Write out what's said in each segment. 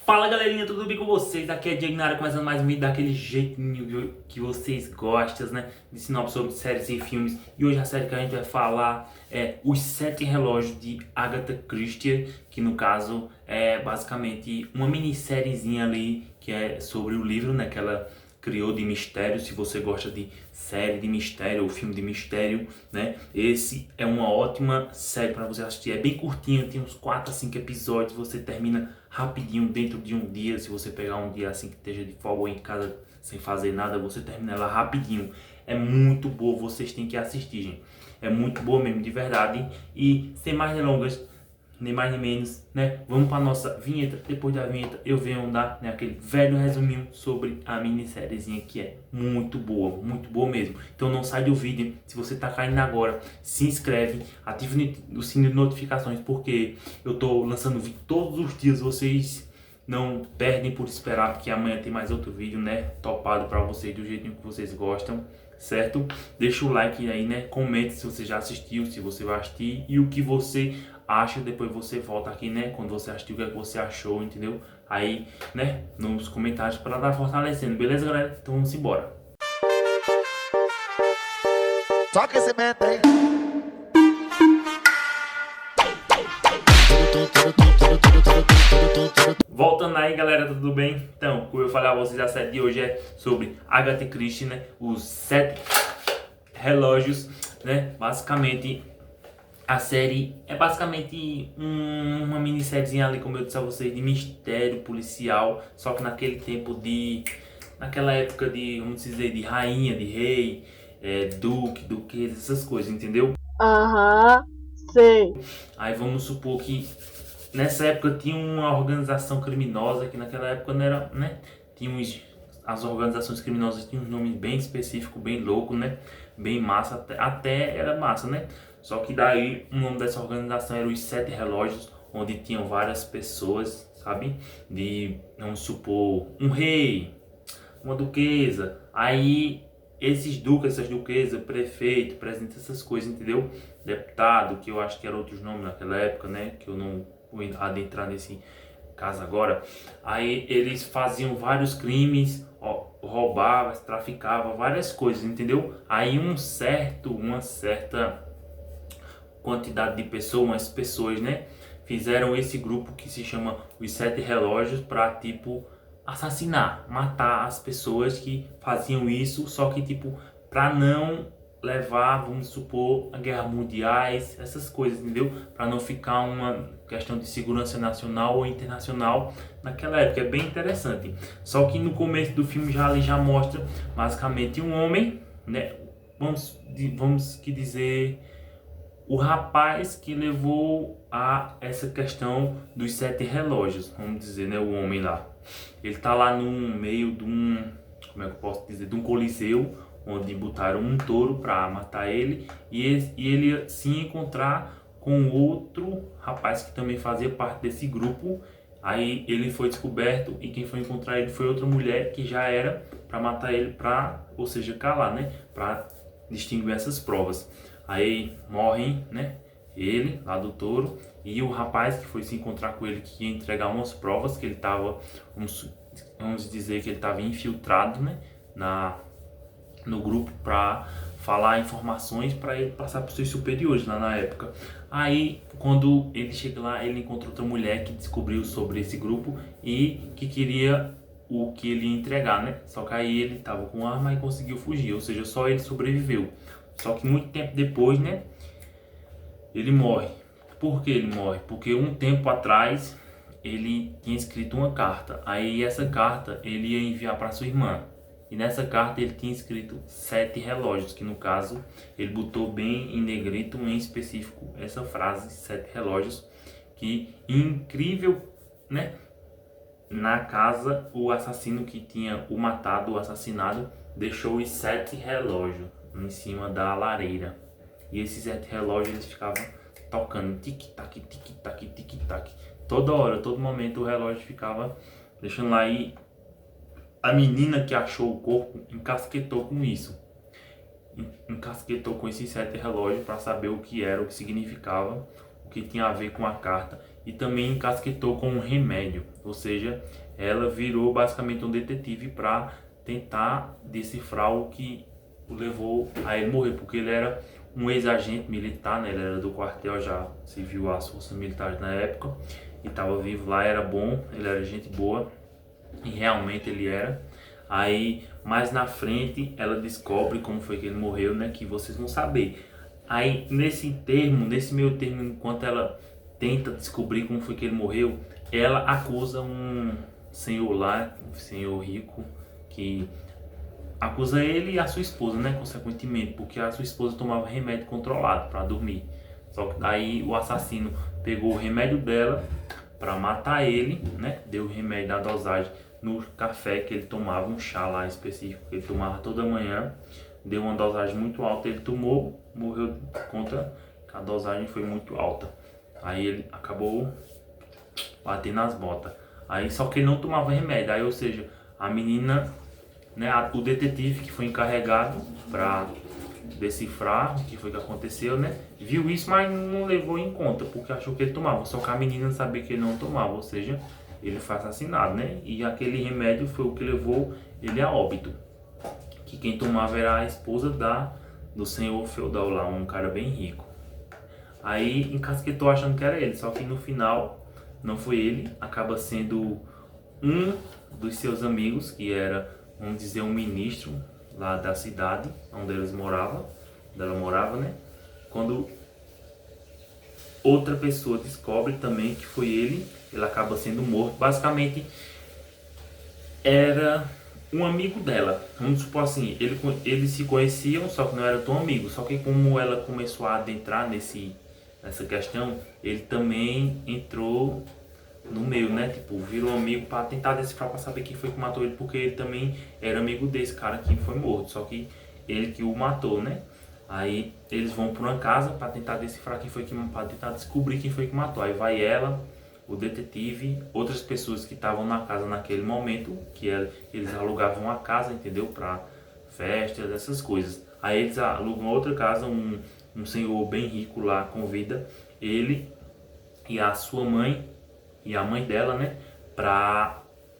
Fala galerinha, tudo bem com vocês? Aqui é Diego na área, começando mais um vídeo daquele jeitinho que vocês gostam, né? De sinopse sobre séries e filmes. E hoje a série que a gente vai falar é Os Sete Relógios de Agatha Christie, que no caso é basicamente uma minissériezinha ali que é sobre o livro, né? Que ela criou de mistério. Se você gosta de série de mistério ou filme de mistério, né? Esse é uma ótima série para você assistir. É bem curtinha, tem uns 4 a 5 episódios, você termina rapidinho dentro de um dia. Se você pegar um dia assim que esteja de folga ou em casa sem fazer nada, você termina ela rapidinho. É muito boa, vocês têm que assistir, gente. É muito boa mesmo, de verdade. E sem mais delongas, nem mais nem menos, né? Vamos para nossa vinheta. Depois da vinheta eu venho dar, né, aquele velho resuminho sobre a minissériezinha que é muito boa mesmo. Então não sai do vídeo. Se você tá caindo agora, se inscreve, ative o sininho de notificações, porque eu tô lançando vídeo todos os dias. Vocês não perdem por esperar, porque amanhã tem mais outro vídeo, né? Topado para vocês do jeitinho que vocês gostam, certo? Deixa o like aí, né? Comente se você já assistiu, se você vai assistir e o que você acha. Depois você volta aqui, né? Quando você assistiu, o que é que você achou, entendeu? Aí, né? Nos comentários para dar fortalecendo, beleza, galera? Então vamos embora. Toca esse meta aí. Voltando aí, galera, tudo bem? Então, como eu falei a vocês, a série de hoje é sobre Agatha Christie, né? Os Sete Relógios, né? Basicamente, a série é basicamente uma minissériezinha ali, como eu disse a vocês, de mistério policial, só que naquele tempo naquela época de, vamos dizer, de rainha, de rei, duque, duquesa, essas coisas, entendeu? Aham, sei. Aí vamos supor que nessa época tinha uma organização criminosa, que naquela época não era, né? As organizações criminosas tinham um nome bem específico, bem louco, né? Bem massa, até era massa, né? Só que daí o nome dessa organização era os Sete Relógios, onde tinham várias pessoas, sabe? Vamos supor, um rei, uma duquesa. Aí esses duques, essas duquesas, prefeito, presidente, essas coisas, entendeu? Deputado, que eu acho que eram outros nomes naquela época, né? Que eu não vou adentrar nesse caso agora. Aí eles faziam vários crimes, roubavam, traficavam, várias coisas, entendeu? Aí uma certa quantidade de pessoas, umas pessoas, né? Fizeram esse grupo que se chama Os Sete Relógios para, tipo, assassinar, matar as pessoas que faziam isso, só que, tipo, para não levar, vamos supor, a guerra mundiais, essas coisas, entendeu? Para não ficar uma questão de segurança nacional ou internacional naquela época. É bem interessante. Só que no começo do filme já mostra basicamente um homem, né? Vamos que dizer, o rapaz que levou a essa questão dos sete relógios, vamos dizer, né? O homem lá. Ele tá lá no meio de como é que eu posso dizer, de um coliseu, onde botaram um touro para matar ele, e ele se encontrar com outro rapaz que também fazia parte desse grupo. Aí ele foi descoberto e quem foi encontrar ele foi outra mulher que já era para matar ele, ou seja, calar, né? Para distinguir essas provas. Aí morrem, né? Ele, lá do touro, e o rapaz que foi se encontrar com ele, que ia entregar umas provas, que ele estava, vamos dizer que ele estava infiltrado, né? No grupo para falar informações para ele passar para os seus superiores lá na época. Aí, quando ele chega lá, ele encontra outra mulher que descobriu sobre esse grupo e que queria o que ele ia entregar, né? Só que aí ele tava com arma e conseguiu fugir, ou seja, só ele sobreviveu. Só que muito tempo depois, né, ele morre. Por que ele morre? Porque um tempo atrás ele tinha escrito uma carta. Aí essa carta ele ia enviar para sua irmã. E nessa carta ele tinha escrito 7 relógios, que no caso ele botou bem em negrito, em específico, essa frase, 7 relógios, que incrível, né? Na casa, o assassino que tinha o matado, o assassinado, deixou os 7 relógios em cima da lareira. E esses 7 relógios eles ficavam tocando tic-tac, tic-tac, tic-tac. Toda hora, todo momento o relógio ficava deixando lá. E a menina que achou o corpo encasquetou com isso. Encasquetou com esses 7 relógios para saber o que era, o que significava, o que tinha a ver com a carta. e também encasquetou com um remédio, ou seja, ela virou basicamente um detetive para tentar decifrar o que o levou a ele morrer, porque ele era um ex-agente militar, né? Ele era do quartel, já serviu às forças militares na época e estava vivo lá, era bom, ele era gente boa e realmente ele era. Aí mais na frente ela descobre como foi que ele morreu, né? Que vocês vão saber. Aí nesse meio termo, enquanto ela tenta descobrir como foi que ele morreu, ela acusa um senhor lá, um senhor rico, que acusa ele e a sua esposa, né, consequentemente, porque a sua esposa tomava remédio controlado para dormir. Só que daí o assassino pegou o remédio dela para matar ele, né, deu o remédio na dosagem no café que ele tomava, um chá lá específico que ele tomava toda manhã, deu uma dosagem muito alta, ele tomou, morreu por conta que a dosagem foi muito alta. Aí ele acabou batendo nas botas. Aí só que ele não tomava remédio, aí ou seja, a menina, né, o detetive que foi encarregado para decifrar o que foi que aconteceu, né, viu isso, mas não levou em conta, porque achou que ele tomava, só que a menina sabia que ele não tomava, ou seja, ele foi assassinado, né, e aquele remédio foi o que levou ele a óbito, que quem tomava era a esposa do senhor feudal lá, um cara bem rico. Aí encasquetou achando que era ele, só que no final não foi ele, acaba sendo um dos seus amigos, que era, vamos dizer, um ministro lá da cidade onde ela morava, né? Quando outra pessoa descobre também que foi ele acaba sendo morto. Basicamente era um amigo dela. Vamos supor assim, eles se conheciam, só que não eram tão amigos. Só que como ela começou a adentrar nessa questão, ele também entrou no meio, né? Tipo, virou amigo para tentar decifrar, para saber quem foi que matou ele, porque ele também era amigo desse cara que foi morto, só que ele que o matou, né? Aí eles vão para uma casa para tentar decifrar quem foi que, para tentar descobrir quem foi que matou. Aí vai ela, o detetive, outras pessoas que estavam na casa naquele momento, eles alugavam a casa, entendeu? Para festas, essas coisas. Aí eles alugam outra casa, um senhor bem rico lá convida ele e a sua mãe e a mãe dela, né,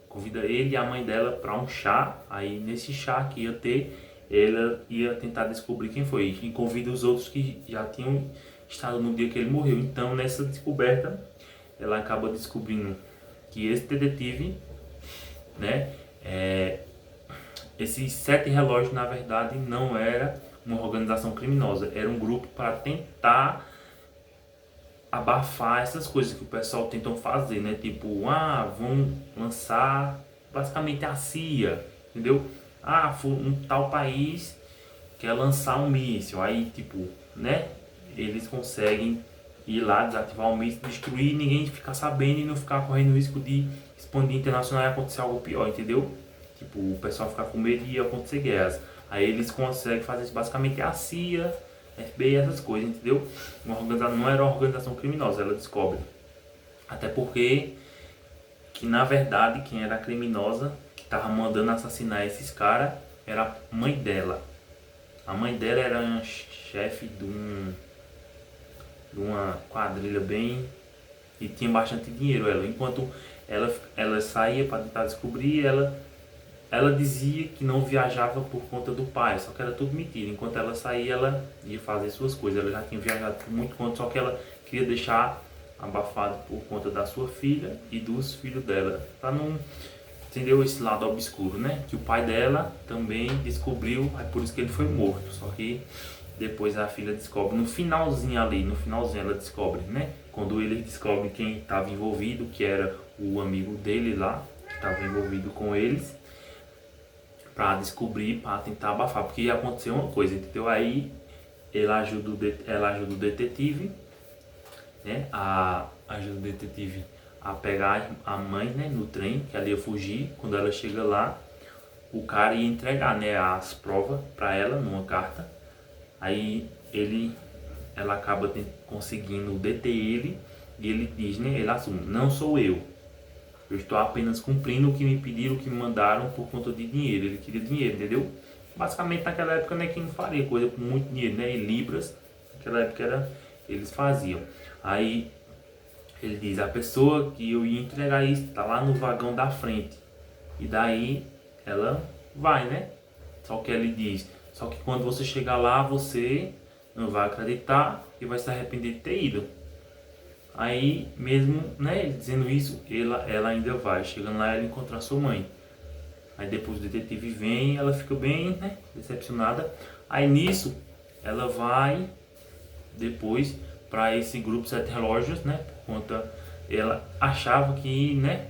convida ele e a mãe dela para um chá. Aí nesse chá que ia ter, ela ia tentar descobrir quem foi e convida os outros que já tinham estado no dia que ele morreu. Então nessa descoberta ela acaba descobrindo que esse detetive, né, esses 7 relógios na verdade não era uma organização criminosa, era um grupo para tentar abafar essas coisas que o pessoal tentam fazer, né? Tipo, vão lançar basicamente a CIA, entendeu? Um tal país quer lançar um míssil, aí tipo, né? Eles conseguem ir lá, desativar o míssil, destruir, ninguém ficar sabendo e não ficar correndo risco de expandir internacional e acontecer algo pior, entendeu? Tipo, o pessoal ficar com medo de acontecer guerras. Aí eles conseguem fazer isso, basicamente a CIA, FBI, essas coisas, entendeu? Não era uma organização criminosa, ela descobre. Até porque, que na verdade, quem era a criminosa, que estava mandando assassinar esses caras, era a mãe dela. A mãe dela era uma chefe de uma quadrilha bem... e tinha bastante dinheiro, ela. Enquanto ela saía para tentar descobrir, ela dizia que não viajava por conta do pai, só que era tudo mentira. Enquanto ela saía, ela ia fazer suas coisas. Ela já tinha viajado por muito tempo, só que ela queria deixar abafado por conta da sua filha e dos filhos dela, para não, entendeu, esse lado obscuro, né? Que o pai dela também descobriu, é por isso que ele foi morto. Só que depois a filha descobre, no finalzinho ela descobre, né? Quando ele descobre quem estava envolvido, que era o amigo dele lá, que estava envolvido com eles, para descobrir, para tentar abafar, porque ia acontecer uma coisa, entendeu? Aí ela ajuda o detetive, né? Ajuda o detetive a pegar a mãe, né, no trem, que ela ia fugir. Quando ela chega lá, o cara ia entregar, né, as provas para ela numa carta. Aí ela acaba conseguindo deter ele e ele diz, né, ele assume, não sou eu estou apenas cumprindo o que me pediram, o que me mandaram por conta de dinheiro. Ele queria dinheiro, entendeu? Basicamente naquela época, né, quem não faria coisa com muito dinheiro, né, em libras, naquela época eles faziam. Aí Ele diz, a pessoa que eu ia entregar isso tá lá no vagão da frente. E daí ela vai, né? Só que ele diz, só que quando você chegar lá, você não vai acreditar e vai se arrepender de ter ido. Aí, mesmo, né, ele dizendo isso, ela ainda vai. Chegando lá, ela encontra a sua mãe. Aí depois o detetive vem, ela fica bem, né, decepcionada. Aí nisso, ela vai depois para esse grupo Sete Relógios, né, por conta, ela achava que, né,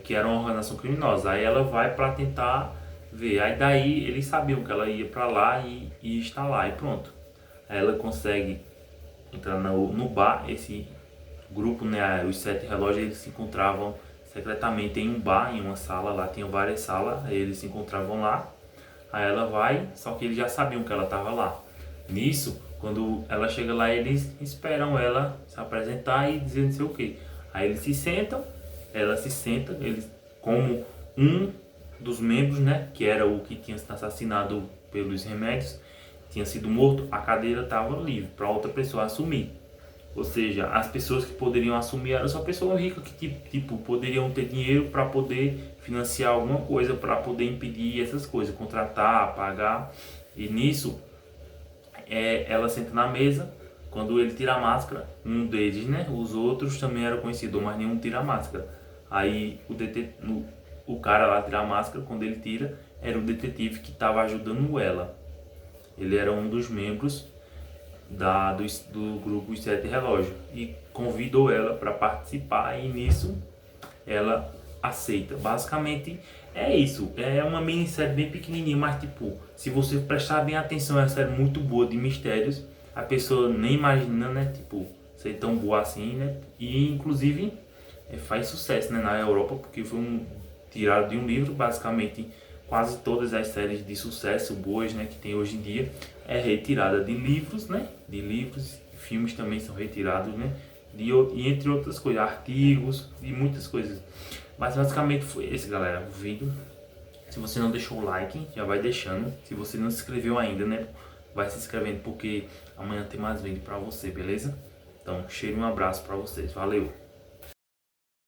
que era uma organização criminosa. Aí ela vai para tentar ver. Aí daí eles sabiam que ela ia para lá e está lá e pronto. Aí ela consegue entrar no bar. Esse grupo, né, os Sete Relógios, eles se encontravam secretamente em um bar, em uma sala. Lá tinham várias salas, aí eles se encontravam lá. Aí ela vai, só que eles já sabiam que ela estava lá. Nisso, quando ela chega lá, eles esperam ela se apresentar e dizer não sei o que. Aí eles se sentam, ela se senta, eles, como um dos membros, né, que era o que tinha sido assassinado pelos remédios, tinha sido morto, a cadeira estava livre para outra pessoa assumir. Ou seja, as pessoas que poderiam assumir eram só pessoas ricas que tipo poderiam ter dinheiro para poder financiar alguma coisa, para poder impedir essas coisas, contratar, pagar. E nisso, ela senta na mesa. Quando ele tira a máscara, um deles, né? Os outros também eram conhecidos, mas nenhum tira a máscara. Aí o cara lá tira a máscara. Quando ele tira, era o detetive que estava ajudando ela. Ele era um dos membros do grupo Os Sete Relógios e convidou ela para participar, e nisso ela aceita. Basicamente é isso, é uma minissérie bem pequenininha, mas tipo, se você prestar bem atenção, é uma série muito boa de mistérios. A pessoa nem imagina, né, tipo, ser tão boa assim, né, e inclusive faz sucesso, né, na Europa, porque foi tirado de um livro. Basicamente quase todas as séries de sucesso boas, né, que tem hoje em dia é retirada de livros, né, de livros. Filmes também são retirados, né, e entre outras coisas, artigos e muitas coisas. Mas basicamente foi esse, galera, o vídeo. Se você não deixou o like, já vai deixando. Se você não se inscreveu ainda, né, vai se inscrevendo, porque amanhã tem mais vídeo pra você, beleza? Então, cheiro e um abraço pra vocês, valeu!